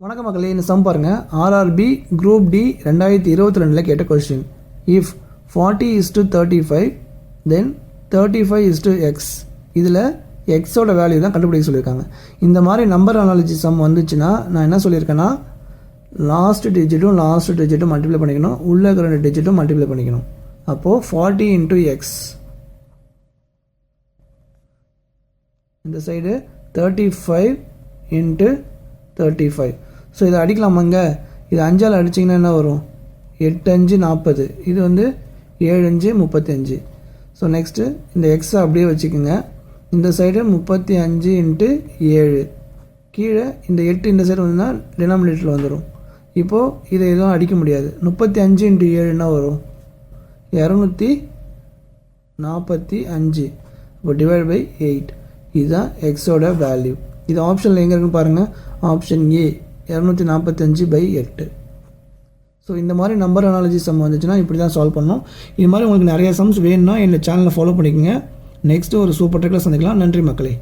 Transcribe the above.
வணக்கம் மக்களே, இந்த சம் பாருங்கள். ஆர்ஆர்பி குரூப் டி 2022 கேட்ட கொஸ்டின். இஃப் 40:35 தென் 35:x, இதில் எக்ஸோட வேல்யூ தான் கண்டுபிடிக்க சொல்லியிருக்காங்க. இந்த மாதிரி நம்பர் அனாலஜி சம் வந்துச்சுன்னா நான் என்ன சொல்லியிருக்கேன்னா, லாஸ்ட் டிஜிட்டும் மல்டிப்ளை பண்ணிக்கணும், உள்ள இருக்கிற 2 டிஜிட்டும் மல்டிப்ளை பண்ணிக்கணும். அப்போது 40 × x, இந்த சைடு 35 × 35. ஸோ இதை அடிக்கலாமாங்க? இது 5ஆல் அடிச்சிங்கன்னா என்ன வரும்? 8 5 40, இது 7 5 35. ஸோ நெக்ஸ்ட்டு இந்த எக்ஸை அப்படியே வச்சுக்கோங்க. இந்த சைடு 35 × 7, கீழே இந்த 8 இந்த சைடு வந்துன்னா டினாமினேட்டரில் வந்துடும். இப்போது இதை எதுவும் அடிக்க முடியாது. 35 × 7 என்ன வரும்? 245. இப்போ டிவைட் பை 8. இதுதான் எக்ஸோட வேல்யூ. இது ஆப்ஷனில் எங்கே இருக்குன்னு பாருங்கள். Option A 245/8. ஸோ இந்த மாதிரி நம்பர் அனாலஜி சம் வந்துச்சுன்னா இப்படி தான் சால்வ் பண்ணணும். இது மாதிரி உங்களுக்கு நிறைய சம்ஸ் வேணும்னா என்னோட சேனலை ஃபாலோ பண்ணிக்கோங்க. நெக்ஸ்ட்டு ஒரு சூப்பர் ட்ரிக்கில் சந்திக்கலாம். நன்றி மக்களே.